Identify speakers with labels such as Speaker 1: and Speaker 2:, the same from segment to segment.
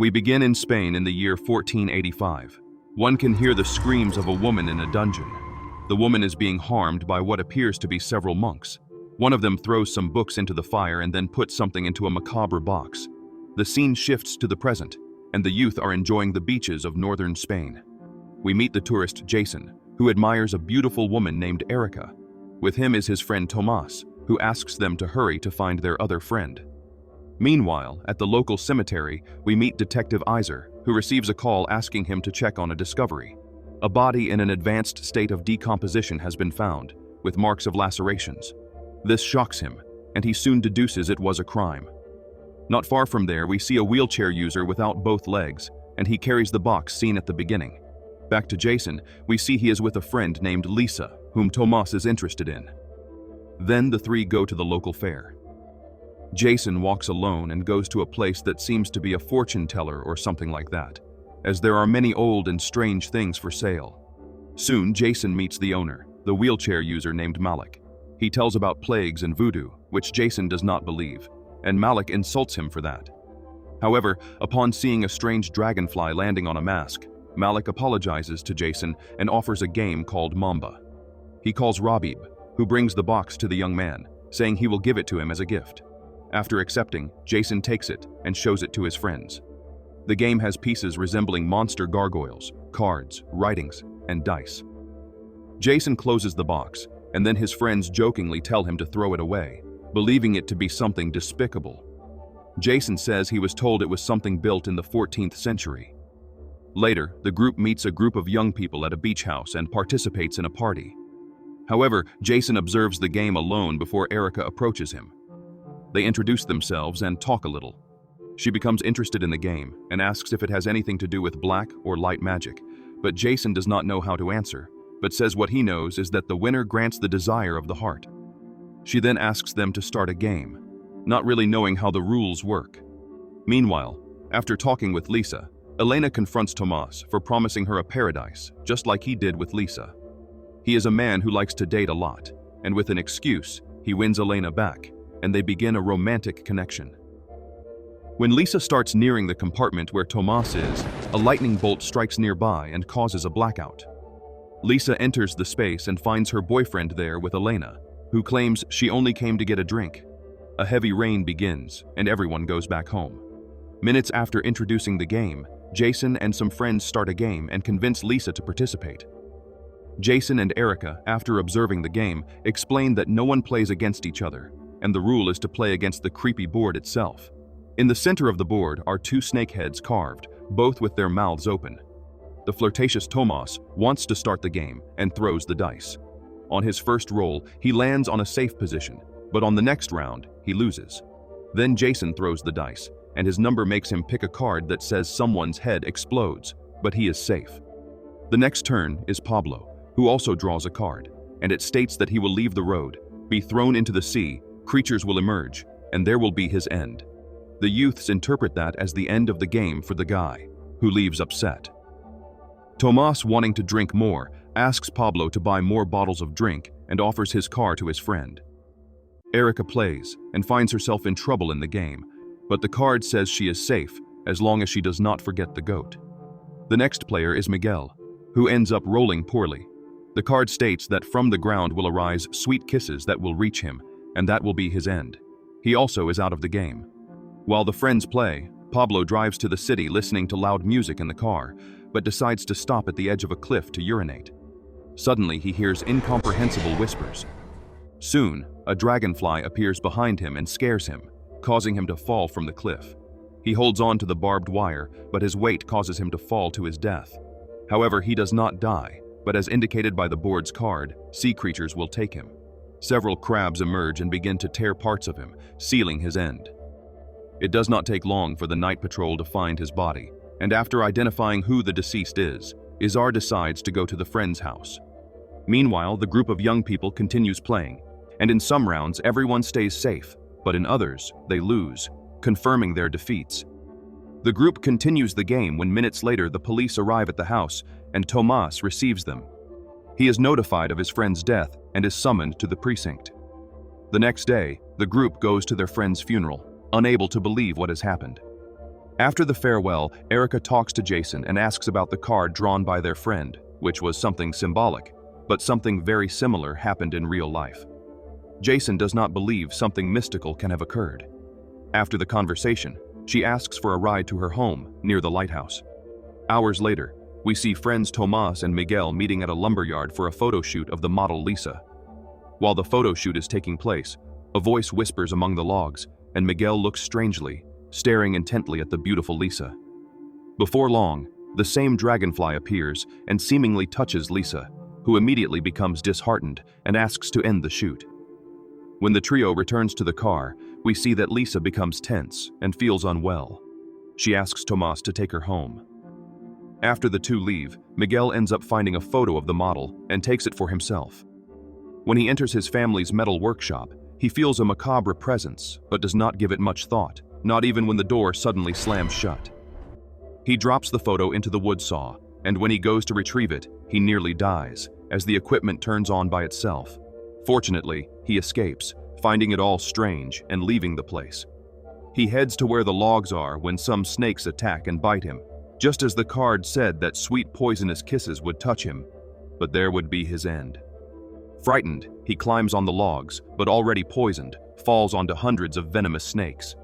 Speaker 1: We begin in Spain in the year 1485. One can hear the screams of a woman in a dungeon. The woman is being harmed by what appears to be several monks. One of them throws some books into the fire and then puts something into a macabre box. The scene shifts to the present, and the youth are enjoying the beaches of northern Spain. We meet the tourist Jason, who admires a beautiful woman named Erica. With him is his friend Tomas, who asks them to hurry to find their other friend. Meanwhile, at the local cemetery, we meet Detective Iser, who receives a call asking him to check on a discovery. A body in an advanced state of decomposition has been found, with marks of lacerations. This shocks him, and he soon deduces it was a crime. Not far from there, we see a wheelchair user without both legs, and he carries the box seen at the beginning. Back to Jason, we see he is with a friend named Lisa, whom Tomas is interested in. Then the three go to the local fair. Jason walks alone and goes to a place that seems to be a fortune teller or something like that, as there are many old and strange things for sale. Soon, Jason meets the owner, the wheelchair user named Malik. He tells about plagues and voodoo, which Jason does not believe, and Malik insults him for that. However, upon seeing a strange dragonfly landing on a mask, Malik apologizes to Jason and offers a game called Mamba. He calls Rabib, who brings the box to the young man, saying he will give it to him as a gift. After accepting, Jason takes it and shows it to his friends. The game has pieces resembling monster gargoyles, cards, writings, and dice. Jason closes the box, and then his friends jokingly tell him to throw it away, believing it to be something despicable. Jason says he was told it was something built in the 14th century. Later, the group meets a group of young people at a beach house and participates in a party. However, Jason observes the game alone before Erica approaches him. They introduce themselves and talk a little. She becomes interested in the game and asks if it has anything to do with black or light magic, but Jason does not know how to answer, but says what he knows is that the winner grants the desire of the heart. She then asks them to start a game, not really knowing how the rules work. Meanwhile, after talking with Lisa, Elena confronts Tomas for promising her a paradise, just like he did with Lisa. He is a man who likes to date a lot, and with an excuse, he wins Elena back, and they begin a romantic connection. When Lisa starts nearing the compartment where Tomas is, a lightning bolt strikes nearby and causes a blackout. Lisa enters the space and finds her boyfriend there with Elena, who claims she only came to get a drink. A heavy rain begins, and everyone goes back home. Minutes after introducing the game, Jason and some friends start a game and convince Lisa to participate. Jason and Erica, after observing the game, explain that no one plays against each other, and the rule is to play against the creepy board itself. In the center of the board are two snake heads carved, both with their mouths open. The flirtatious Tomas wants to start the game and throws the dice. On his first roll, he lands on a safe position, but on the next round, he loses. Then Jason throws the dice, and his number makes him pick a card that says someone's head explodes, but he is safe. The next turn is Pablo, who also draws a card, and it states that he will leave the road, be thrown into the sea, creatures will emerge, and there will be his end. The youths interpret that as the end of the game for the guy, who leaves upset. Tomas, wanting to drink more, asks Pablo to buy more bottles of drink and offers his car to his friend. Erica plays and finds herself in trouble in the game, but the card says she is safe as long as she does not forget the goat. The next player is Miguel, who ends up rolling poorly. The card states that from the ground will arise sweet kisses that will reach him, and that will be his end. He also is out of the game. While the friends play, Pablo drives to the city listening to loud music in the car, but decides to stop at the edge of a cliff to urinate. Suddenly, he hears incomprehensible whispers. Soon, a dragonfly appears behind him and scares him, causing him to fall from the cliff. He holds on to the barbed wire, but his weight causes him to fall to his death. However, he does not die, but as indicated by the board's card, sea creatures will take him. Several crabs emerge and begin to tear parts of him, sealing his end. It does not take long for the night patrol to find his body, and after identifying who the deceased is, Izar decides to go to the friend's house. Meanwhile, the group of young people continues playing, and in some rounds everyone stays safe, but in others, they lose, confirming their defeats. The group continues the game when minutes later the police arrive at the house, and Tomas receives them. He is notified of his friend's death and is summoned to the precinct. The next day, the group goes to their friend's funeral, unable to believe what has happened. After the farewell, Erica talks to Jason and asks about the card drawn by their friend, which was something symbolic, but something very similar happened in real life. Jason does not believe something mystical can have occurred. After the conversation, she asks for a ride to her home near the lighthouse. Hours later, we see friends Tomas and Miguel meeting at a lumberyard for a photo shoot of the model Lisa. While the photo shoot is taking place, a voice whispers among the logs, and Miguel looks strangely, staring intently at the beautiful Lisa. Before long, the same dragonfly appears and seemingly touches Lisa, who immediately becomes disheartened and asks to end the shoot. When the trio returns to the car, we see that Lisa becomes tense and feels unwell. She asks Tomas to take her home. After the two leave, Miguel ends up finding a photo of the model and takes it for himself. When he enters his family's metal workshop, he feels a macabre presence but does not give it much thought, not even when the door suddenly slams shut. He drops the photo into the wood saw, and when he goes to retrieve it, he nearly dies as the equipment turns on by itself. Fortunately, he escapes, finding it all strange and leaving the place. He heads to where the logs are when some snakes attack and bite him, just as the card said that sweet poisonous kisses would touch him, but there would be his end. Frightened, he climbs on the logs, but already poisoned, falls onto hundreds of venomous snakes.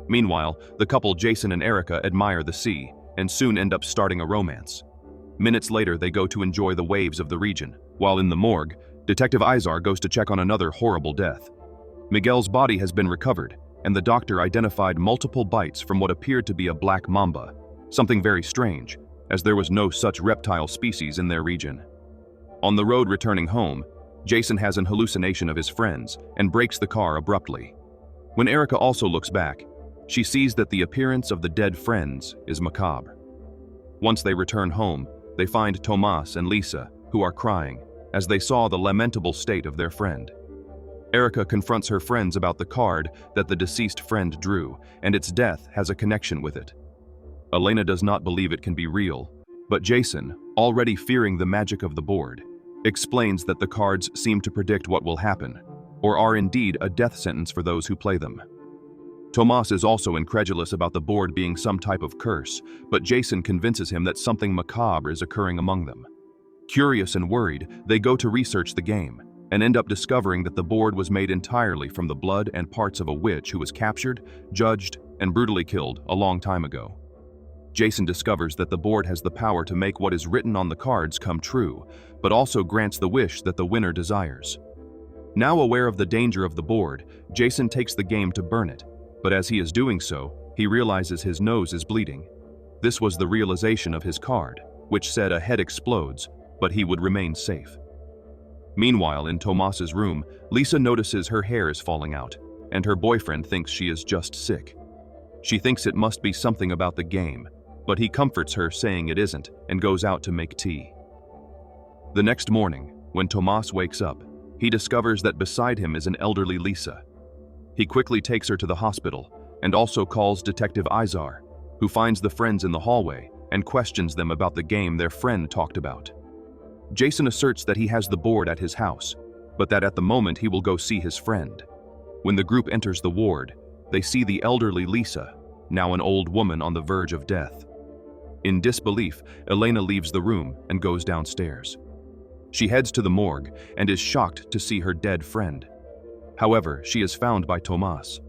Speaker 1: Meanwhile, the couple Jason and Erica admire the sea and soon end up starting a romance. Minutes later, they go to enjoy the waves of the region. While in the morgue, Detective Izar goes to check on another horrible death. Miguel's body has been recovered, and the doctor identified multiple bites from what appeared to be a black mamba, something very strange, as there was no such reptile species in their region. On the road returning home, Jason has an hallucination of his friends and brakes the car abruptly. When Erica also looks back, she sees that the appearance of the dead friends is macabre. Once they return home, they find Tomas and Lisa, who are crying, as they saw the lamentable state of their friend. Erica confronts her friends about the card that the deceased friend drew, and its death has a connection with it. Elena does not believe it can be real, but Jason, already fearing the magic of the board, explains that the cards seem to predict what will happen, or are indeed a death sentence for those who play them. Tomas is also incredulous about the board being some type of curse, but Jason convinces him that something macabre is occurring among them. Curious and worried, they go to research the game, and end up discovering that the board was made entirely from the blood and parts of a witch who was captured, judged, and brutally killed a long time ago. Jason discovers that the board has the power to make what is written on the cards come true, but also grants the wish that the winner desires. Now aware of the danger of the board, Jason takes the game to burn it, but as he is doing so, he realizes his nose is bleeding. This was the realization of his card, which said a head explodes, but he would remain safe. Meanwhile, in Tomas's room, Lisa notices her hair is falling out, and her boyfriend thinks she is just sick. She thinks it must be something about the game, but he comforts her saying it isn't and goes out to make tea. The next morning, when Tomas wakes up, he discovers that beside him is an elderly Lisa. He quickly takes her to the hospital and also calls Detective Izar, who finds the friends in the hallway and questions them about the game their friend talked about. Jason asserts that he has the board at his house, but that at the moment he will go see his friend. When the group enters the ward, they see the elderly Lisa, now an old woman on the verge of death. In disbelief, Elena leaves the room and goes downstairs. She heads to the morgue and is shocked to see her dead friend. However, she is found by Tomas.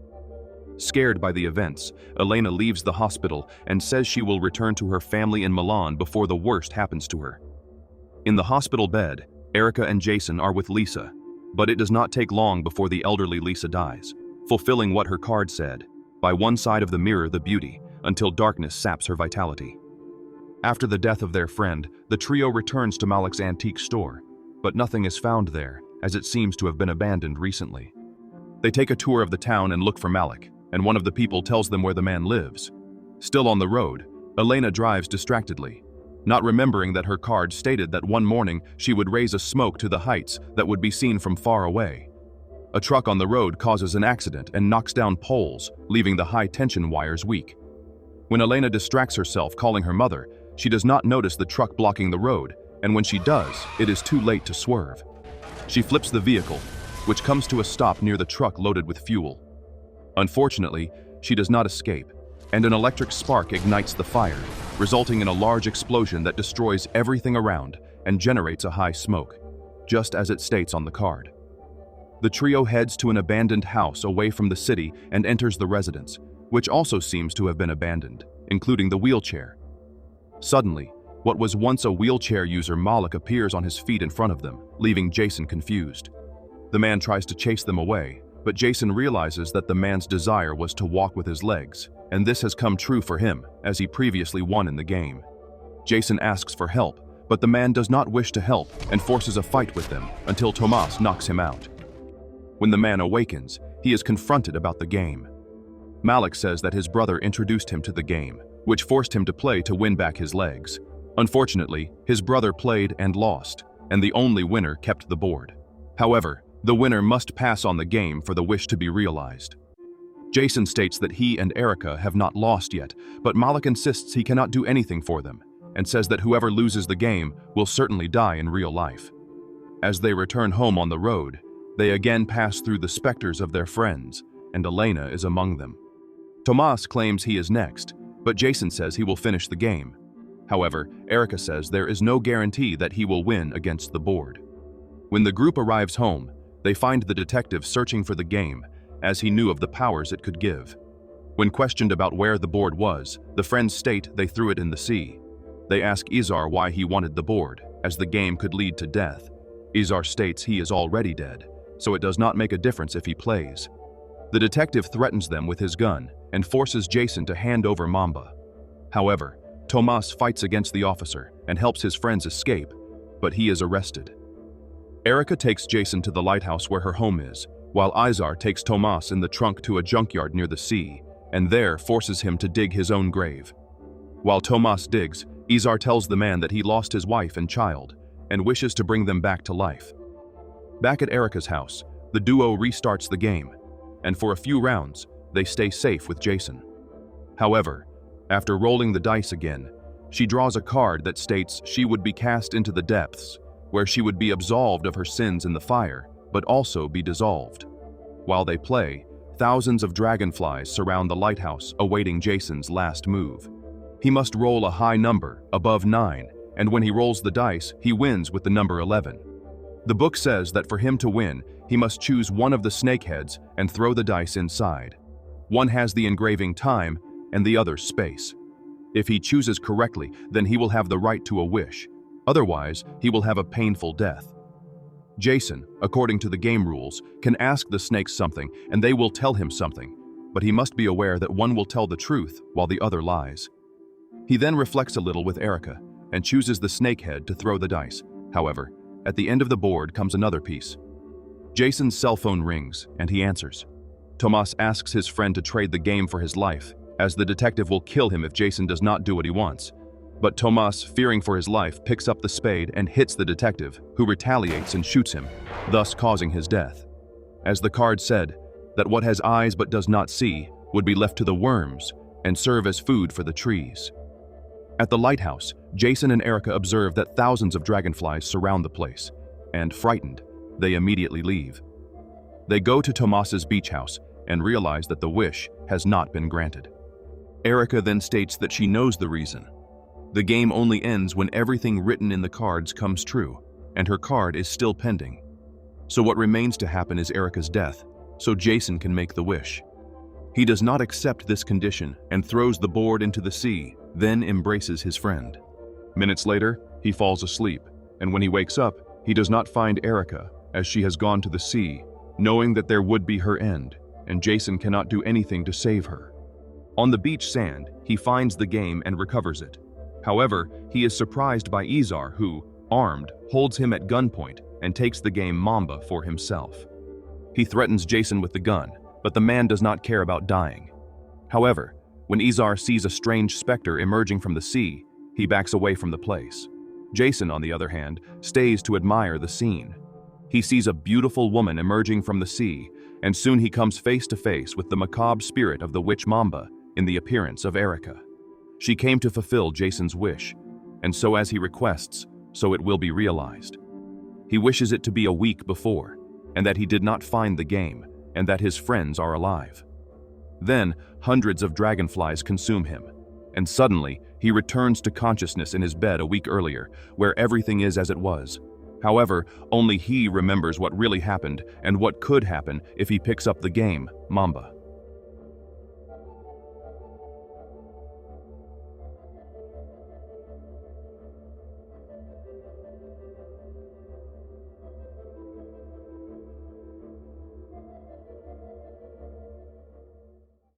Speaker 1: Scared by the events, Elena leaves the hospital and says she will return to her family in Milan before the worst happens to her. In the hospital bed, Erica and Jason are with Lisa, but it does not take long before the elderly Lisa dies, fulfilling what her card said, by one side of the mirror the beauty, until darkness saps her vitality. After the death of their friend, the trio returns to Malik's antique store, but nothing is found there, as it seems to have been abandoned recently. They take a tour of the town and look for Malik, and one of the people tells them where the man lives. Still on the road, Elena drives distractedly, not remembering that her card stated that one morning she would raise a smoke to the heights that would be seen from far away. A truck on the road causes an accident and knocks down poles, leaving the high-tension wires weak. When Elena distracts herself calling her mother, she does not notice the truck blocking the road, and when she does, it is too late to swerve. She flips the vehicle, which comes to a stop near the truck loaded with fuel. Unfortunately, she does not escape, and an electric spark ignites the fire, resulting in a large explosion that destroys everything around and generates a high smoke, just as it states on the card. The trio heads to an abandoned house away from the city and enters the residence, which also seems to have been abandoned, including the wheelchair. Suddenly, what was once a wheelchair user Malik appears on his feet in front of them, leaving Jason confused. The man tries to chase them away, but Jason realizes that the man's desire was to walk with his legs, and this has come true for him, as he previously won in the game. Jason asks for help, but the man does not wish to help and forces a fight with them until Tomas knocks him out. When the man awakens, he is confronted about the game. Malik says that his brother introduced him to the game, which forced him to play to win back his legs. Unfortunately, his brother played and lost, and the only winner kept the board. However, the winner must pass on the game for the wish to be realized. Jason states that he and Erica have not lost yet, but Malik insists he cannot do anything for them, and says that whoever loses the game will certainly die in real life. As they return home on the road, they again pass through the specters of their friends, and Elena is among them. Tomas claims he is next, but Jason says he will finish the game. However, Erica says there is no guarantee that he will win against the board. When the group arrives home, they find the detective searching for the game, as he knew of the powers it could give. When questioned about where the board was, the friends state they threw it in the sea. They ask Izar why he wanted the board, as the game could lead to death. Izar states he is already dead, so it does not make a difference if he plays. The detective threatens them with his gun and forces Jason to hand over Mamba. However, Tomas fights against the officer and helps his friends escape, but he is arrested. Erica takes Jason to the lighthouse where her home is, while Izar takes Tomas in the trunk to a junkyard near the sea, and there forces him to dig his own grave. While Tomas digs, Izar tells the man that he lost his wife and child, and wishes to bring them back to life. Back at Erica's house, the duo restarts the game, and for a few rounds, they stay safe with Jason. However, after rolling the dice again, she draws a card that states she would be cast into the depths, where she would be absolved of her sins in the fire, but also be dissolved. While they play, thousands of dragonflies surround the lighthouse awaiting Jason's last move. He must roll a high number, above 9, and when he rolls the dice, he wins with the number 11. The book says that for him to win, he must choose one of the snake heads and throw the dice inside. One has the engraving time, and the other space. If he chooses correctly, then he will have the right to a wish. Otherwise, he will have a painful death. Jason, according to the game rules, can ask the snakes something and they will tell him something, but he must be aware that one will tell the truth while the other lies. He then reflects a little with Erica and chooses the snake head to throw the dice. However, at the end of the board comes another piece. Jason's cell phone rings and he answers. Tomas asks his friend to trade the game for his life, as the detective will kill him if Jason does not do what he wants. But Tomas, fearing for his life, picks up the spade and hits the detective, who retaliates and shoots him, thus causing his death. As the card said, that what has eyes but does not see would be left to the worms and serve as food for the trees. At the lighthouse, Jason and Erica observe that thousands of dragonflies surround the place, and frightened, they immediately leave. They go to Tomas's beach house and realize that the wish has not been granted. Erica then states that she knows the reason. The game only ends when everything written in the cards comes true, and her card is still pending. So what remains to happen is Erica's death, so Jason can make the wish. He does not accept this condition and throws the board into the sea, then embraces his friend. Minutes later, he falls asleep, and when he wakes up, he does not find Erica, as she has gone to the sea, knowing that there would be her end, and Jason cannot do anything to save her. On the beach sand, he finds the game and recovers it. However, he is surprised by Izar, who, armed, holds him at gunpoint and takes the game Mamba for himself. He threatens Jason with the gun, but the man does not care about dying. However, when Izar sees a strange specter emerging from the sea, he backs away from the place. Jason, on the other hand, stays to admire the scene. He sees a beautiful woman emerging from the sea, and soon he comes face to face with the macabre spirit of the witch Mamba in the appearance of Erica. She came to fulfill Jason's wish, and so as he requests, so it will be realized. He wishes it to be a week before, and that he did not find the game, and that his friends are alive. Then, hundreds of dragonflies consume him. And suddenly, he returns to consciousness in his bed a week earlier, where everything is as it was. However, only he remembers what really happened and what could happen if he picks up the game, Mamba.